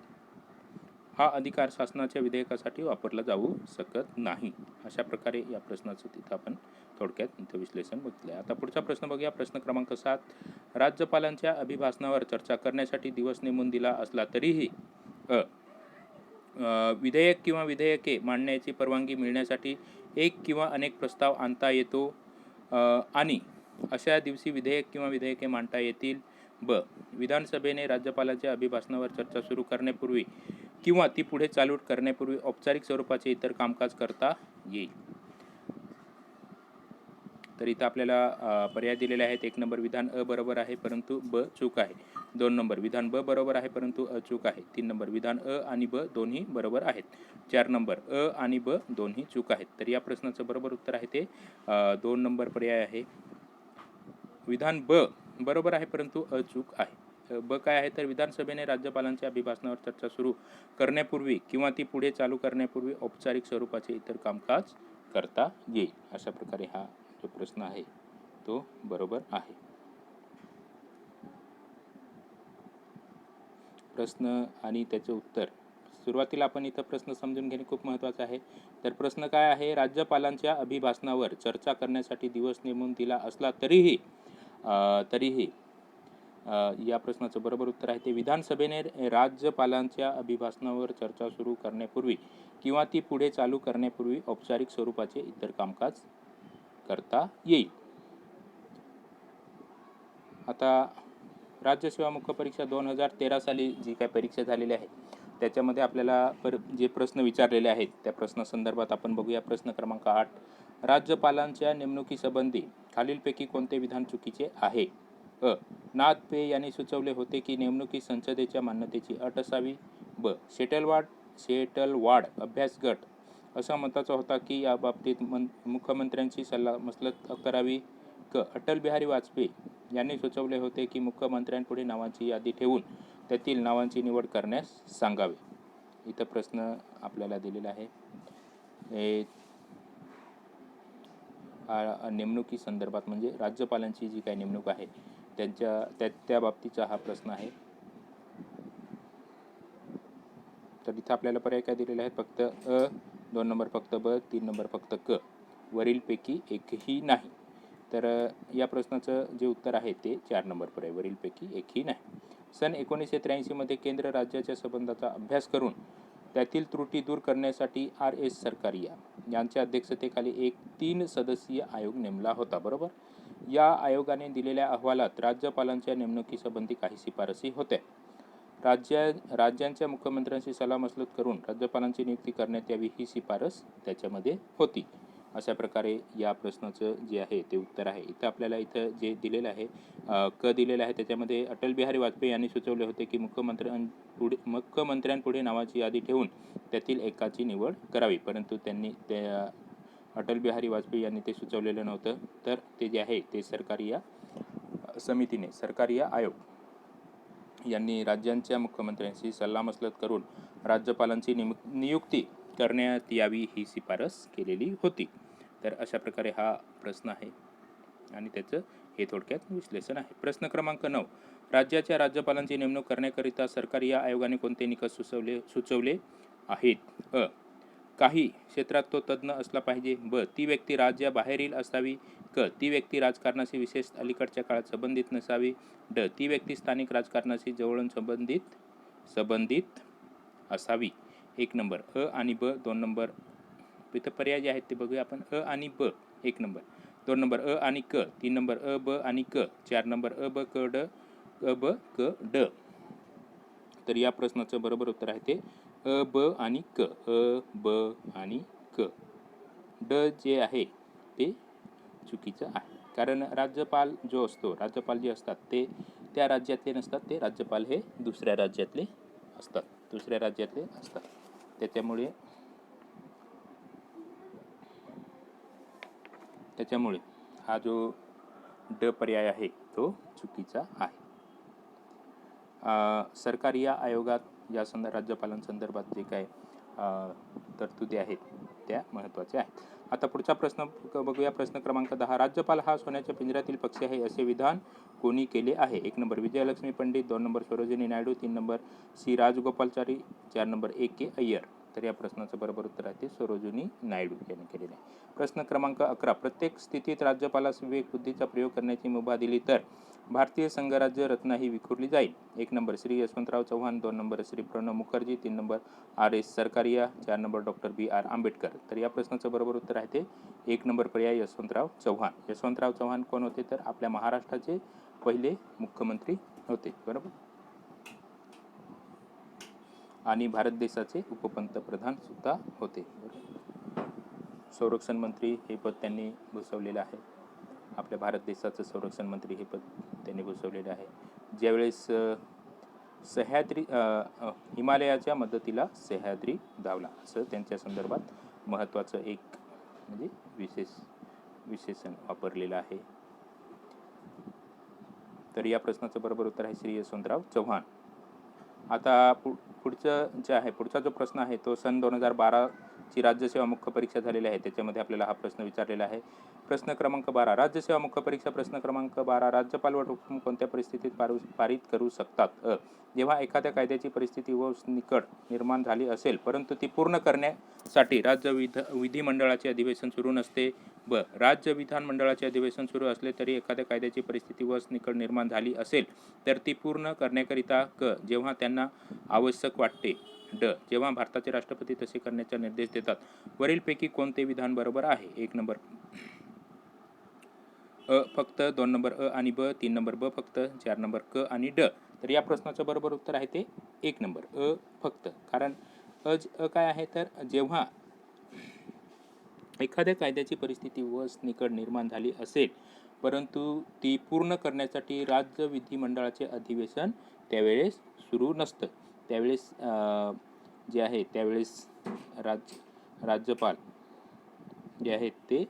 [SPEAKER 1] हा अधिकार शासनाच्या विधेयकासाठी वापरला जाऊ शकत नाही. अशा प्रकारे या प्रश्नाचं तिथं आपण थोडक्यात इथं विश्लेषण बघितलं आहे. आता पुढचा प्रश्न बघूया. प्रश्न क्रमांक 7. राज्यपालांच्या अभिभाषणावर चर्चा करण्यासाठी दिवस नेमून दिला असला तरीही विधेयक किंवा विधेयके मांडण्याची परवानगी मिळण्यासाठी एक किंवा अनेक प्रस्ताव आणता येतो आणि अशा दिवशी विधेयक किंवा विधेयके मांडता येतील. ब. विधानसभेने राज्यपालांच्या अभिभाषणावर चर्चा सुरू करण्यापूर्वी किंवा ती पुढे चालू करण्यापूर्वी औपचारिक स्वरूपाचे इतर कामकाज करता येईल. तर इथं आपल्याला पर्याय दिलेले आहेत. 1 नंबर विधान अ बरोबर आहे परंतु ब चूक आहे. 2 नंबर विधान ब बरोबर आहे परंतु अ चूक आहे. 3 नंबर विधान अ आणि ब दोन्ही बरोबर आहेत. 4 नंबर अ आणि ब दोन्ही चूक आहेत. तर या प्रश्नाचं बरोबर उत्तर आहे ते 2 नंबर पर्याय आहे. विधान ब बरोबर आहे परंतु अ चूक आहे. ब काय आहे तर विधानसभेने राज्यपालांच्या अभिभाषणावर चर्चा सुरू करण्यापूर्वी किंवा ती पुढे चालू करण्यापूर्वी औपचारिक स्वरूपाचे इतर कामकाज करता येईल. अशा प्रकारे हा जो प्रश्न आहे तो बरोबर आहे. प्रश्न आणि त्याचे उत्तर. सुरुवातीला आपण इथं प्रश्न समजून घेणे खूप महत्त्वाचे आहे. तर प्रश्न काय आहे? राज्यपालांच्या अभिभाषणावर चर्चा करण्यासाठी दिवस नेमून दिला असला तरीही या प्रश्नाचं बरोबर उत्तर आहे ते विधानसभेने राज्यपालांच्या अभिभाषणावर चर्चा सुरू करण्यापूर्वी किंवा ती पुढे चालू करण्यापूर्वी औपचारिक स्वरूपाचे इतर कामकाज करता येईल. आता राज्यसेवा मुख्य परीक्षा 2013 साली जी काय परीक्षा झालेली आहे त्याच्यामध्ये आपल्याला जे प्रश्न विचारलेले आहेत त्या प्रश्नासंदर्भात आपण बघूया. प्रश्न क्रमांक 8, राज्यपालांच्या नेमणुकीसंबंधी खालीलपैकी कोणते विधान चुकीचे आहे? नाथ पे यांनी सुचवले होते की नेमणुकी संसदेच्या मान्यतेची अट असावी. ब. शेटलवाड अभ्यास गट असा मताचा होता की या बाबतीत मुख्यमंत्र्यांची सल्लामसलत करावी. क. अटल बिहारी वाजपेयी यांनी सुचवले होते की मुख्यमंत्र्यांपुढे नावांची यादी ठेवून त्यातील नावांची निवड करण्यास सांगावे. इथं प्रश्न आपल्याला दिलेला आहे. नेमणुकी संदर्भात म्हणजे राज्यपालांची जी काही नेमणूक आहे त्या बाबतीचा हा प्रश्न आहे. तर इथं आपल्याला पर्याय काय दिलेले आहेत? फक्त अ, 2 नंबर फक्त ब, 3 नंबर फक्त क, वरीलपैकी एकही नाही. तर या प्रश्नाचं जे उत्तर आहे ते 4 नंबर पर्याय, वरीलपैकी एकही नाही. सन 1983 मध्ये केंद्र राज्याच्या संबंधाचा अभ्यास करून त्यातील त्रुटी दूर करण्यासाठी RS सरकारिया यांच्या अध्यक्षतेखाली एक 3 सदस्यीय आयोग नेमला होता. बरोबर. या आयोगाने दिलेल्या अहवालात राज्यपालांच्या नेमणुकीसंबंधी काही शिफारसी होत्या. राज्यांच्या मुख्यमंत्र्यांशी सल्लामसलत करून राज्यपालांची नियुक्ती करण्यात यावी ही शिफारस त्याच्यामध्ये होती. अशा प्रकारे या प्रश्नाचं जे आहे ते उत्तर आहे. इथं आपल्याला इथं जे दिलेलं आहे क दिलेलं आहे त्याच्यामध्ये अटल बिहारी वाजपेयी यांनी सुचवले होते की मुख्यमंत्र्यांपुढे नावाची यादी ठेवून त्यातील एकाची निवड करावी, परंतु त्यांनी अटल बिहारी वाजपेयी यांनी ते सुचवलेलं नव्हतं. तर ते जे आहे ते सरकारिया समितीने, सरकारिया आयोग यांनी राज्यांच्या मुख्यमंत्र्यांशी सल्लामसलत करून राज्यपालांची नियुक्ती करण्यात यावी ही शिफारस केलेली होती. तर अशा प्रकारे हा प्रश्न आहे आणि त्याचं हे थोडक्यात विश्लेषण आहे. प्रश्न क्रमांक 9, राज्याच्या राज्यपालांची नेमणूक करण्याकरिता सरकारी या आयोगाने कोणते निकष सुचवले आहेत? काही क्षेत्रात तो तज्ज्ञ असला पाहिजे. ब. ती व्यक्ती राज्याबाहेरील असावी. क. ती व्यक्ती राजकारणाशी विशेष अलीकडच्या काळात संबंधित नसावी. ड. ती व्यक्ती स्थानिक राजकारणाशी जवळून संबंधित असावी. 1 नंबर अ आणि ब. 2 नंबर इथं पर्याय जे आहेत ते बघूया आपण. अ आणि ब 1 नंबर, 2 नंबर अ आणि क, 3 नंबर अ ब आणि क, 4 नंबर अ ब क ड, अ ब क ड. तर या प्रश्नाचं बरोबर उत्तर आहे ते अ ब आणि क, अ ब आणि क. ड जे आहे ते चुकीचं आहे. कारण राज्यपाल जो असतो, राज्यपाल जे असतात ते त्या राज्यातले नसतात, ते राज्यपाल हे दुसऱ्या राज्यातले असतात, त्याच्यामुळे हा जो ड पर्याय आहे तो चुकीचा आहे. सरकारी या आयोगात या राज्यपालांसंदर्भात जे काय तरतुदी आहेत त्या महत्त्वाच्या आहेत. आता पुढचा प्रश्न बघूया. प्रश्न क्रमांक 10, राज्यपाल हा सोन्याच्या पिंजऱ्यातील पक्षी आहे असे विधान कोणी केले आहे? 1 number Vijayalakshmi Pandit, 2 number Sarojini Naidu, 3 number C Rajagopalachari, 4 number A.K. Iyer. तर या प्रश्नाचं बरोबर उत्तर आहे ते सरोजिनी नायडू यांनी केलेले आहे. प्रश्न क्रमांक 11, प्रत्येक स्थितीत राज्यपालास विवेकबुद्धीचा प्रयोग करण्याची मुभा दिली तर भारतीय संघराज्य रत्ना ही विखुरली जाईल. 1 number Shri Yashwantrao Chavan, 2 number Shri Pranab Mukherjee, 3 number RS Sarkaria, 4 number doctor B.R. Ambedkar. तर या प्रश्नाचं बरोबर उत्तर आहे ते 1 नंबर पर्याय यशवंतराव चव्हाण. यशवंतराव चव्हाण कोण होते? तर आपल्या महाराष्ट्राचे पहिले मुख्यमंत्री होते. बरोबर. आणि भारत देशाचे उपपंतप्रधान सुद्धा होते. संरक्षण मंत्री हे पद त्यांनी भूषवलेलं आहे. आपल्या भारत देशाचं संरक्षण मंत्री हे पद त्यांनी भूषवलेलं आहे. ज्यावेळेस सह्याद्री हिमालयाच्या मदतीला सह्याद्री धावला असं त्यांच्या संदर्भात महत्त्वाचं एक म्हणजे विशेषण वापरलेलं आहे. तर या प्रश्नाचं बरोबर उत्तर आहे श्री यशवंतराव चव्हाण. आता पुढचं जे आहे, पुढचा जो प्रश्न आहे तो सन 2012ची राज्यसेवा मुख्य परीक्षा झालेली आहे त्याच्यामध्ये आपल्याला हा प्रश्न विचारलेला आहे. प्रश्न क्रमांक 12, राज्यसेवा मुख्य परीक्षा प्रश्न क्रमांक 12, राज्यपाल वटहुकूम कोणत्या परिस्थितीत पारित करू शकतात? जेव्हा एखाद्या कायद्याची परिस्थिती व निकड निर्माण झाली असेल परंतु ती पूर्ण करण्यासाठी राज्य विधिमंडळाचे अधिवेशन सुरू नसते. ब. राज्य विधानमंडळाचे अधिवेशन सुरू असले तरी एखाद्या कायद्याची परिस्थिती व निकड निर्माण झाली असेल तर ती पूर्ण करण्याकरिता क. जेव्हा त्यांना आवश्यक वाटते. ड. जेव्हा भारताचे राष्ट्रपती तसे करण्याचा निर्देश देतात. वरीलपैकी कोणते विधान बरोबर आहे? 1 नंबर फक्त, 2 नंबर आणि ब, 3 नंबर ब फक्त, 4 नंबर क आणि ड. तर या प्रश्नाचं बरोबर उत्तर आहे ते 1 नंबर फक्त. कारण काय आहे, तर जेव्हा एखाद्या कायद्याची परिस्थिती निकड निर्माण झाली असेल, परंतु ती पूर्ण करण्यासाठी राज्य विधिमंडळाचे अधिवेशन त्यावेळेस सुरू नसतं. त्यावेळेस जे आहे त्यावेळेस राज्यपाल जे आहेत ते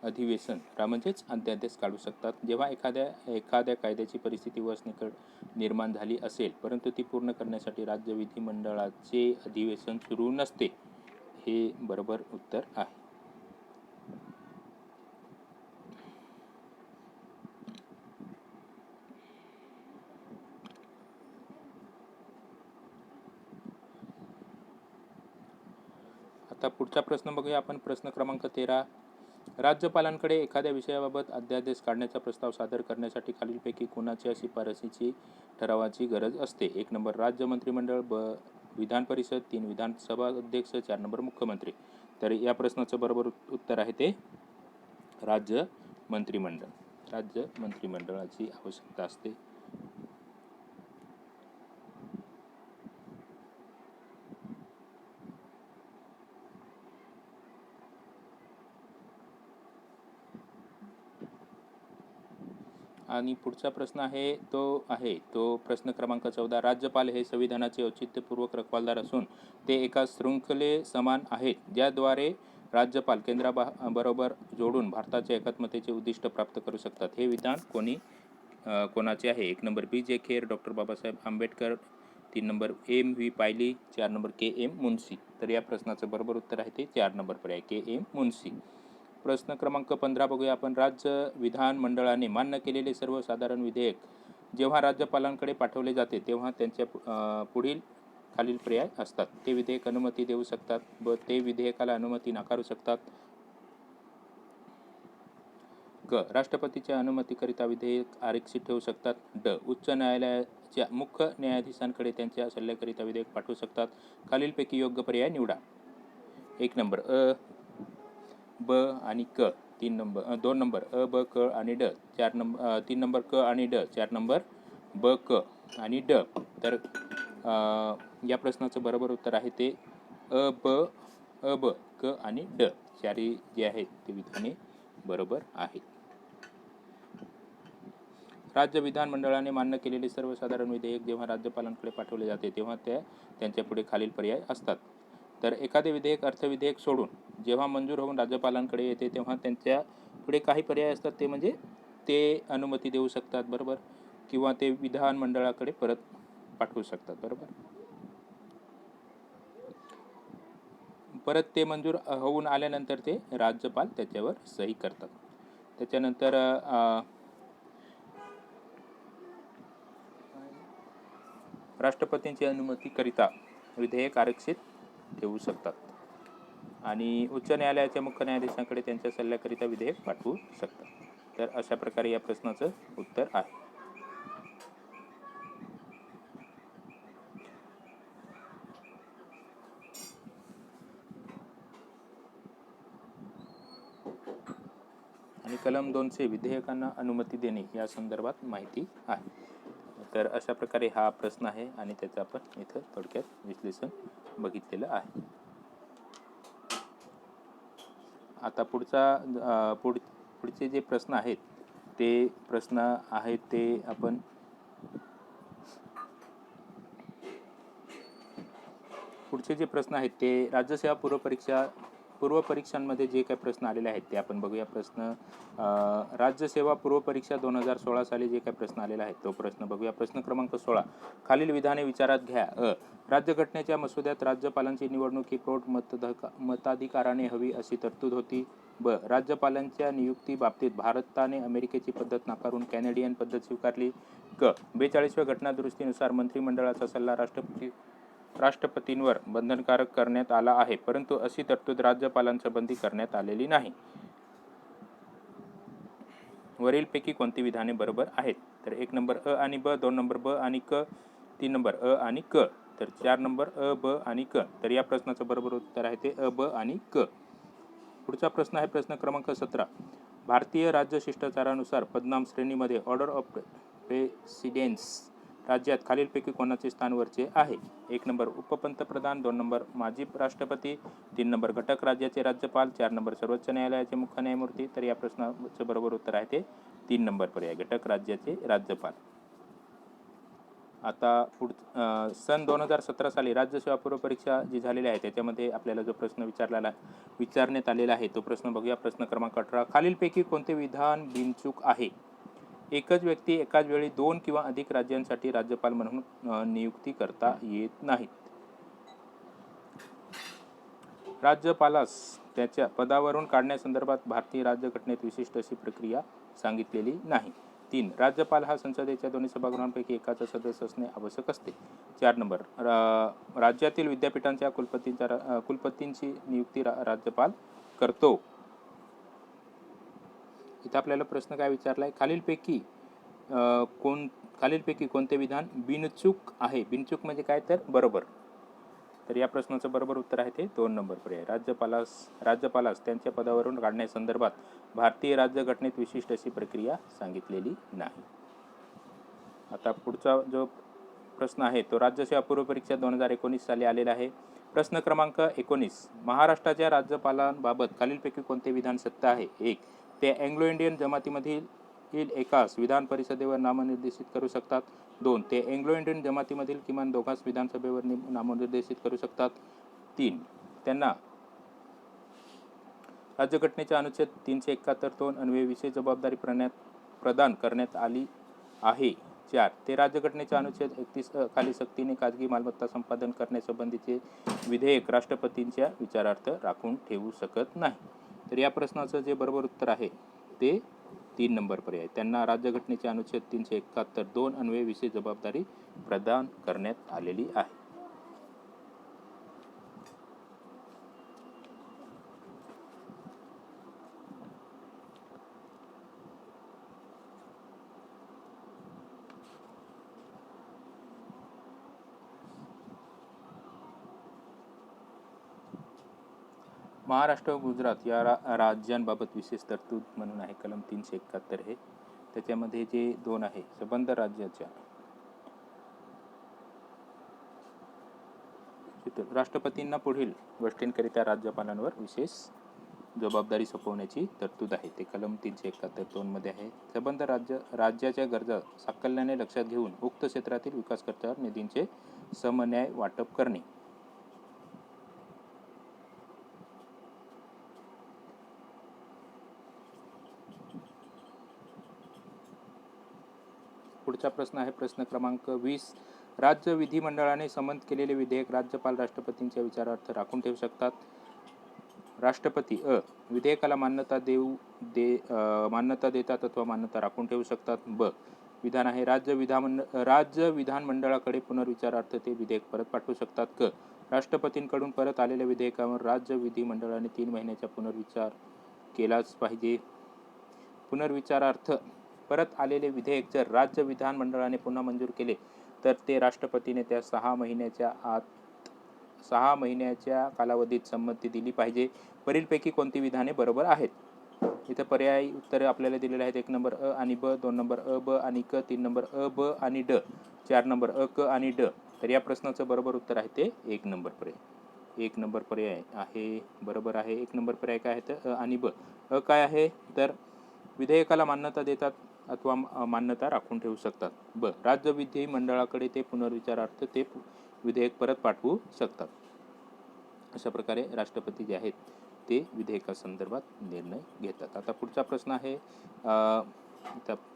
[SPEAKER 1] अधिवेशन म्हणजेच अध्यादेश काढू शकतात. जेव्हा एखाद्या कायद्याची परिस्थिती निकड निर्माण झाली असेल, परंतु ती पूर्ण करण्यासाठी राज्य विधिमंडळाचे अधिवेशन सुरू नसते. हे बरोबर उत्तर आहे. आता पुढचा प्रश्न बघूया आपण. प्रश्न क्रमांक 13. राज्यपालांकडे एखाद्या विषयाबाबत अध्यादेश काढण्याचा प्रस्ताव सादर करण्यासाठी खालीलपैकी कोणाच्या शिफारसीची ठरावाची गरज असते? 1 नंबर राज्य मंत्रिमंडळ, ब विधान परिषद, 3 विधानसभा अध्यक्ष, 4 नंबर मुख्यमंत्री. तर या प्रश्नाचं बरोबर उत्तर आहे ते राज्य मंत्रिमंडळ. राज्य मंत्रिमंडळाची आवश्यकता असते. आणि पुढचा प्रश्न आहे तो प्रश्न क्रमांक 14. राज्यपाल हे संविधानाचे औचित्यपूर्वक रखवालदार असून ते एका शृंखले समान आहेत, ज्याद्वारे राज्यपाल केंद्राबरोबर जोडून भारताच्या एकात्मतेचे उद्दिष्ट प्राप्त करू शकतात. हे विधान कोणाचे आहे? 1 number B J Kher, doctor Babasaheb Ambedkar, 3 number M V Pylee, 4 number के एम मुन्शी. तर या प्रश्नाचं बरोबर उत्तर आहे ते 4 नंबर पर्याय के एम मुन्शी. प्रश्न क्रमांक 15 बघूया आपण. राज्य विधानमंडळाने मान्य केलेले सर्वसाधारण विधेयक जेव्हा राज्यपालांकडे पाठवले जाते, तेव्हा त्यांच्या पुढील खालील पर्याय असतात. ते विधेयक अनुमती देऊ शकतात, ब ते विधेयकाला अनुमती नाकारू शकतात, ग राष्ट्रपतीच्या अनुमतीकरिता विधेयक आरक्षित ठेवू शकतात, ड उच्च न्यायालयाच्या मुख्य न्यायाधीशांकडे त्यांच्या सल्ल्याकरिता विधेयक पाठवू शकतात. खालीलपैकी योग्य पर्याय निवडा. 1 नंबर ब आणि क, 2 नंबर ब क आणि ड, 3 नंबर क आणि ड, 4 नंबर ब क आणि ड. तर या प्रश्नाचं बरोबर उत्तर आहे ते ब क आणि ड. चारही जे आहेत ते विधाने बरोबर आहेत. राज्य विधानमंडळाने मान्य केलेले सर्वसाधारण विधेयक जेव्हा राज्यपालांकडे पाठवले जाते, तेव्हा त्यांच्या पुढे खालील पर्याय असतात. तर एखादे विधेयक अर्थविधेयक सोडून जेव्हा मंजूर होऊन राज्यपालांकडे येते, तेव्हा त्यांच्या पुढे काही पर्याय असतात. ते म्हणजे ते अनुमती देऊ शकतात, बरोबर, किंवा ते विधानमंडळाकडे परत पाठवू शकतात, बरोबर. परत ते मंजूर होऊन आल्यानंतर ते राज्यपाल त्याच्यावर सही करतात. त्याच्यानंतर राष्ट्रपतींची अनुमतीकरिता विधेयक आरक्षित ठेवू शकतात आणि उच्च न्यायालयाच्या मुख्य न्यायाधीशांकडे त्यांच्या सल्ल्याकरिता विधेयक पाठवू शकतात. तर अशा प्रकारे या प्रश्नाचं उत्तर आहे. आणि कलम 200 विधेयकांना अनुमती देणे या संदर्भात माहिती आहे. तर अशा प्रकारे हा प्रश्न आहे आणि त्याचं आपण इथं थोडक्यात विश्लेषण बघितलेलं आहे. आता पुढचे जे प्रश्न आहेत ते आपण राज्यसेवा पूर्वपरीक्षांमध्ये जे काही प्रश्न आलेले आहेत ते आपण बघूया. राज्यसेवा पूर्वपरीक्षा 2016 साली जे काही प्रश्न आलेला आहे तो प्रश्न बघूया. प्रश्न क्रमांक 16. खालील विधाने विचारात घ्या. राज्यघटनेच्या मसुद्यात राज्यपालांची निवडणूक ही प्रौढ मताधिकाराने हवी अशी तरतूद होती. ब राज्यपालांच्या नियुक्ती बाबतीत भारताने अमेरिकेची पद्धत नाकारून कॅनेडियन पद्धत स्वीकारली. क 42व्या घटनादुरुस्तीनुसार मंत्रिमंडळाचा सल्ला राष्ट्रपतींवर बंधनकारक करण्यात आला आहे, परंतु अशी तरतूद राज्यपालांसंबंधी करण्यात आलेली नाही. वरीलपैकी कोणती विधाने बरोबर आहेत? तर 1 नंबर आणि ब, 2 नंबर ब आणि क, 3 नंबर आणि क, तर 4 नंबर ब आणि क. तर या प्रश्नाचं बरोबर उत्तर आहे ते ब आणि क. पुढचा प्रश्न आहे प्रश्न क्रमांक 17. भारतीय राज्य शिष्टाचारानुसार पदनाम श्रेणीमध्ये ऑर्डर ऑफ प्रेसिडेन्स राज्यात खालीलपैकी कोणाचे स्थान वरचे आहे? 1 नंबर उपपंतप्रधान, 2 नंबर माजी राष्ट्रपती, 3 नंबर घटक राज्याचे राज्यपाल, 4 नंबर सर्वोच्च न्यायालयाचे मुख्य न्यायमूर्ती. तर या प्रश्नाचं बरोबर उत्तर आहे ते 3 नंबर पर्याय, घटक राज्याचे राज्यपाल. आता सन 2017 साली राज्यसेवा पूर्व परीक्षा जी झालेली आहे त्याच्यामध्ये आपल्याला जो प्रश्न विचारण्यात आलेला आहे तो प्रश्न बघूया. प्रश्न क्रमांक 18. खालीलपैकी कोणते विधान बिनचूक आहे? एकच व्यक्ती एकाच वेळी 2 किंवा अधिक राज्यांसाठी राज्यपाल म्हणून नियुक्ती करता येत नाहीत. राज्यपालास त्याच्या पदावरून काढण्यासंदर्भात भारतीय राज्यघटनेत विशिष्ट अशी प्रक्रिया सांगितलेली नाही. 3. राज्यपाल हा संसदेच्या दोन्ही सभागृहांपैकी एकाचा सदस्य असणे आवश्यक असते. 4 नंबर राज्यातील विद्यापीठांच्या कुलपतींची नियुक्ती राज्यपाल करतो. इथं आपल्याला प्रश्न काय विचारलाय? खालीलपैकी कोणते विधान बिनचूक आहे? बिनचूक म्हणजे काय? तर बरोबर. तर या प्रश्नाचं बरोबर उत्तर आहे ते 2 नंबर पर्याय. राज्यपालास त्यांच्या पदावरून काढण्यासंदर्भात भारतीय राज्यघटनेत विशिष्ट अशी प्रक्रिया सांगितलेली नाही. आता पुढचा जो प्रश्न आहे तो राज्यसेवा पूर्व परीक्षा 2019 साली आलेला आहे. प्रश्न क्रमांक 19. महाराष्ट्राच्या राज्यपालांबाबत खालीलपैकी कोणते विधान सत्य आहे? 1. ते अँग्लो इंडियन जमातीमधील एकास विधान परिषदेवर नामनिर्देशित करू शकतात. 2. ते अँग्लो इंडियन जमातीमधील किमान दोघांस विधानसभेवर नामनिर्देशित करू शकतात. 3. त्यांना राज्यघटनेच्या अनुच्छेद 371 अन्वये विशेष जबाबदारी प्रदान करण्यात आली आहे. 4. ते राज्यघटनेच्या अनुच्छेद 31 खाली सक्तीने खाजगी मालमत्ता संपादन करण्यासंबंधीचे विधेयक राष्ट्रपतींच्या विचारार्थ राखून ठेवू शकत नाही. तर या प्रश्नाचं जे बरोबर उत्तर आहे ते 3 नंबर पर्याय. त्यांना राज्यघटनेच्या अनुच्छेद 371(2) अन्वये विशेष जबाबदारी प्रदान करण्यात आलेली आहे. महाराष्ट्र व गुजरात या राज्यांबाबत विशेष तरतूद म्हणून आहे कलम 371 हे. त्याच्यामध्ये जे 2 आहे संबंध राज्याच्या राष्ट्रपतींना पुढील गोष्टींकरिता राज्यपालांवर विशेष जबाबदारी सोपवण्याची तरतूद आहे. ते कलम 371(2) मध्ये आहे. संबंध राज्याच्या गरजा साकल्याने लक्षात घेऊन उक्त क्षेत्रातील विकास खर्चावर निधींचे समन्याय वाटप करणे. पुढचा प्रश्न आहे प्रश्न क्रमांक 20. राज्य विधिमंडळाने संमत केलेले विधेयक राज्यपाल राष्ट्रपतींच्या विचारार्थ राखून ठेवू शकतात. राष्ट्रपती विधेयकाला मान्यता देतात अथवा मान्यता राखून ठेवू शकतात. ब. विधान आहे राज्य विधानमंडळाकडे पुनर्विचारार्थ ते विधेयक परत पाठवू शकतात. क. राष्ट्रपतींकडून परत आलेल्या विधेयकावर राज्य विधिमंडळाने 3 महिन्याचा पुनर्विचार केलाच पाहिजे. पुनर्विचारार्थ परत आलेले विधेयक जर राज्य विधानमंडळाने पुन्हा मंजूर केले तर ते राष्ट्रपतीने त्या 6 महिन्याच्या कालावधीत संमती दिली पाहिजे. वरीलपैकी कोणती विधाने बरोबर आहेत? इथं पर्यायी उत्तरे आपल्याला दिलेले आहेत. 1 नंबर अ आणि ब, 2 नंबर अ, ब आणि क, 3 नंबर अ, ब आणि ड, 4 नंबर अ, क आणि ड. तर या प्रश्नाचं बरोबर उत्तर आहे ते 1 नंबर पर्याय. 1 नंबर पर्याय आहे बरोबर आहे. 1 नंबर पर्याय काय आहे तर अ आणि ब. अ काय आहे तर विधेयकाला मान्यता देतात अथवा मान्यता राखून ठेवू शकतात. ब. राज्य विधिमंडळाकडे ते पुनर्विचारार्थ ते विधेयक परत पाठवू शकतात. अशा प्रकारे राष्ट्रपती जे आहेत ते विधेयकासंदर्भात निर्णय घेतात. आता पुढचा प्रश्न आहे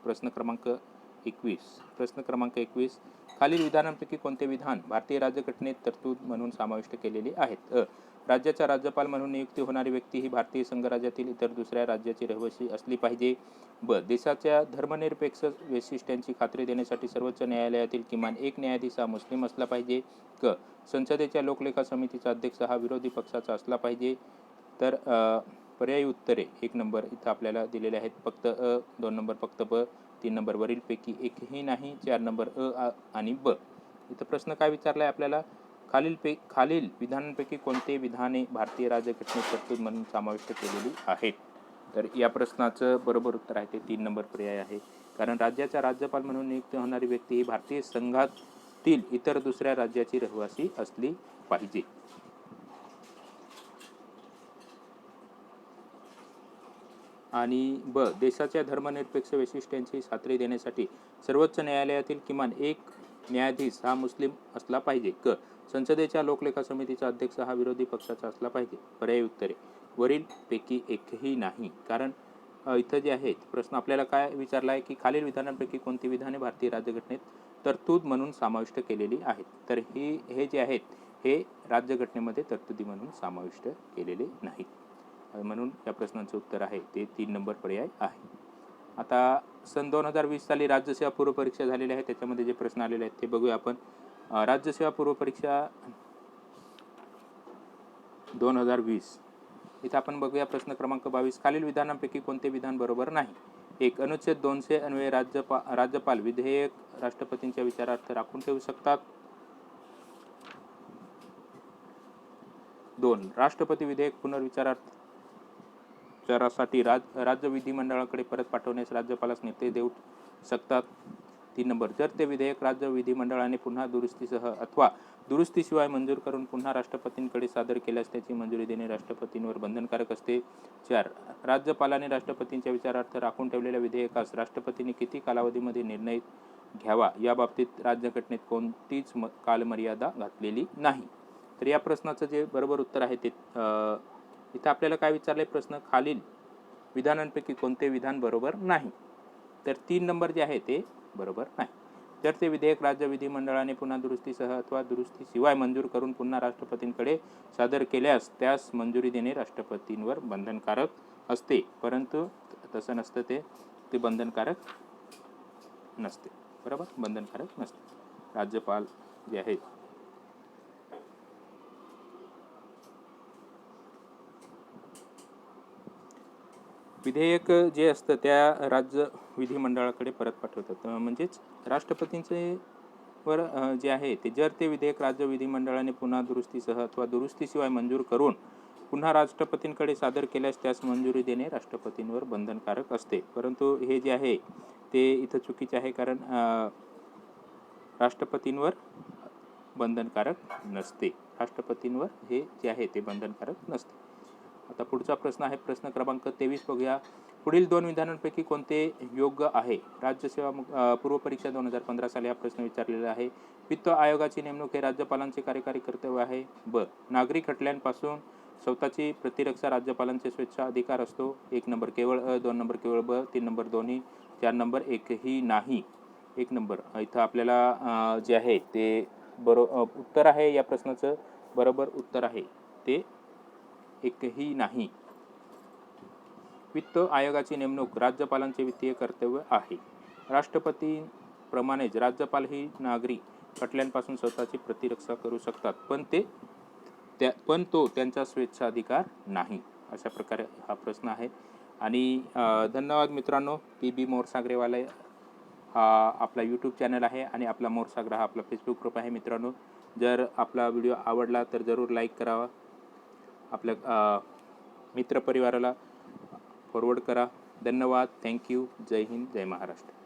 [SPEAKER 1] प्रश्न क्रमांक 21. प्रश्न क्रमांक 21. खालील विधानांपैकी कोणते विधान भारतीय राज्यघटनेत तरतूद म्हणून समाविष्ट केलेले आहेत? अ. राज्याचा राज्यपाल म्हणून नियुक्ती होणारी व्यक्ती ही भारतीय संघराज्यातील इतर दुसऱ्या राज्याची रहिवासी असली पाहिजे. ब. देशाच्या धर्मनिरपेक्ष वैशिष्ट्यांची खात्री देण्यासाठी सर्वोच्च न्यायालयातील किमान एक न्यायाधीश हा मुस्लिम असला पाहिजे. क. संसदेच्या लोकलेखा समितीचा अध्यक्ष हा विरोधी पक्षाचा असला पाहिजे. तर पर्यायी उत्तरे 1 नंबर इथं आपल्याला दिलेले आहेत फक्त अ, 2 नंबर फक्त ब, 3 नंबर वरीलपैकी एकही नाही, 4 नंबर अ आणि ब. इथं प्रश्न काय विचारला आहे आपल्याला? खालील विधानांपैकी कोणते विधाने भारतीय राज्यघटनेत तरतूद म्हणून समाविष्ट केलेली आहेत? तर या प्रश्नाचं बरोबर उत्तर आहे ते 3 नंबर पर्याय आहे. कारण राज्याचा राज्यपाल म्हणून नियुक्त होणारी व्यक्ती ही भारतीय संघातील इतर दुसऱ्या राज्याची रहिवासी असली पाहिजे. आणि देशाच्या धर्मनिरपेक्ष वैशिष्ट्यांची खात्री देण्यासाठी सर्वोच्च न्यायालयातील किमान एक न्यायाधीश हा मुस्लिम असला पाहिजे. संसदेच्या लोकलेखा समितीचा अध्यक्ष हा विरोधी पक्षाचा असला पाहिजे. पर्यायी उत्तरे वरील पैकी एकही नाही. कारण इथं जे आहे प्रश्न आपल्याला काय विचारला आहे की खालील विधानांपैकी कोणती विधाने भारतीय राज्यघटनेत तरतूद म्हणून समाविष्ट केलेली आहेत. तर हे जे आहेत हे राज्यघटनेमध्ये तरतुदी म्हणून समाविष्ट केलेले नाहीत. म्हणून या प्रश्नाचं उत्तर आहे ते 3 नंबर पर्याय आहे. आता सन 2020 साली राज्यसेवा पूर्व परीक्षा झालेल्या आहेत. त्याच्यामध्ये जे प्रश्न आलेले आहेत ते बघूया आपण. राज्यसेवा पूर्व परीक्षा 2020 इथं आपण बघूया प्रश्न क्रमांक 22. खालील विधानांपैकी कोणते विधान बरोबर नाही? 1. अनुच्छेद 200 अन्वये राज्यपाल विधेयक राष्ट्रपतींच्या विचारार्थ राखून ठेवू शकतात. 2. राष्ट्रपती विधेयक पुनर्विचारासाठी राज्य विधिमंडळाकडे परत पाठवण्यास राज्यपालास निर्देश देऊ शकतात. 3 नंबर. जर ते विधेयक राज्य विधिमंडळाने पुन्हा दुरुस्तीसह अथवा दुरुस्तीशिवाय मंजूर करून पुन्हा राष्ट्रपतींकडे सादर केल्यास त्याची मंजुरी देणे राष्ट्रपतींवर बंधनकारक असते. 4. राज्यपालाने राष्ट्रपतींच्या विचारार्थ राखून ठेवलेल्या विधेयकास राष्ट्रपतींनी किती कालावधीमध्ये निर्णय घ्यावा याबाबतीत राज्यघटनेत कोणतीच कालमर्यादा घातलेली नाही. तर या प्रश्नाचं जे बरोबर उत्तर आहे ते इथं आपल्याला काय विचारले प्रश्न, खालील विधानांपैकी कोणते विधान बरोबर नाही? तर 3 नंबर जे आहे ते बरोबर नाही. जर ते विधेयक राज्य विधिमंडळाने पुन्हा दुरुस्तीसह अथवा दुरुस्तीशिवाय मंजूर करून पुन्हा राष्ट्रपतींकडे सादर केल्यास त्यास मंजुरी देणे राष्ट्रपतींवर बंधनकारक असते. परंतु तसं नसतं, ते बंधनकारक नसते. बरोबर, बंधनकारक नसते. राज्यपाल जे आहेत विधेयक जे असतं त्या राज्य विधिमंडळाकडे परत पाठवतात. म्हणजेच राष्ट्रपतींचे वर जे आहे ते जर ते विधेयक राज्य विधिमंडळाने पुन्हा दुरुस्तीसह अथवा दुरुस्तीशिवाय मंजूर करून पुन्हा राष्ट्रपतींकडे सादर केल्यास त्यास मंजुरी देणे राष्ट्रपतींवर बंधनकारक असते. परंतु हे जे आहे ते इथं चुकीचे आहे. कारण राष्ट्रपतींवर बंधनकारक नसते. राष्ट्रपतींवर हे जे आहे ते बंधनकारक नसते. आता पुढचा प्रश्न आहे प्रश्न क्रमांक 23 बघूया. पुढील 2 विधानांपैकी कोणते योग्य आहे? राज्यसेवा पूर्व परीक्षा 2015 साली हा प्रश्न विचारलेला आहे. वित्त आयोगाची नेमणूक हे राज्यपालांचे कार्यकारी कर्तव्य आहे. नागरी खटल्यांपासून स्वतःची प्रतिरक्षा राज्यपालांचे स्वेच्छा अधिकार असतो. 1 नंबर केवळ अ, 2 नंबर केवळ ब, 3 नंबर दोन्ही, 4 नंबर एकही नाही. 1 नंबर इथं आपल्याला जे आहे ते उत्तर आहे या प्रश्नाचं बरोबर उत्तर आहे ते एकही नाही. वित्त आयोगाची नेमणूक राज्यपालांचे वित्तीय कर्तव्य आहे. राष्ट्रपतींप्रमाणेच राज्यपालही नागरी खटल्यांपासून स्वतःची प्रतिरक्षा करू शकतात, पण तो त्यांचा स्वेच्छाधिकार नाही. अशा प्रकारे हा प्रश्न आहे. आणि धन्यवाद मित्रांनो. PB मोरसागरेवाले हा आपला यूट्यूब चॅनल आहे आणि आपला मोरसागरा हा आपला फेसबुक ग्रुप आहे. मित्रांनो, जर आपला व्हिडिओ आवडला तर जरूर लाईक करावा. आपल्या मित्रपरिवाराला फॉरवर्ड करा. धन्यवाद. थँक्यू. जय हिंद, जय महाराष्ट्र.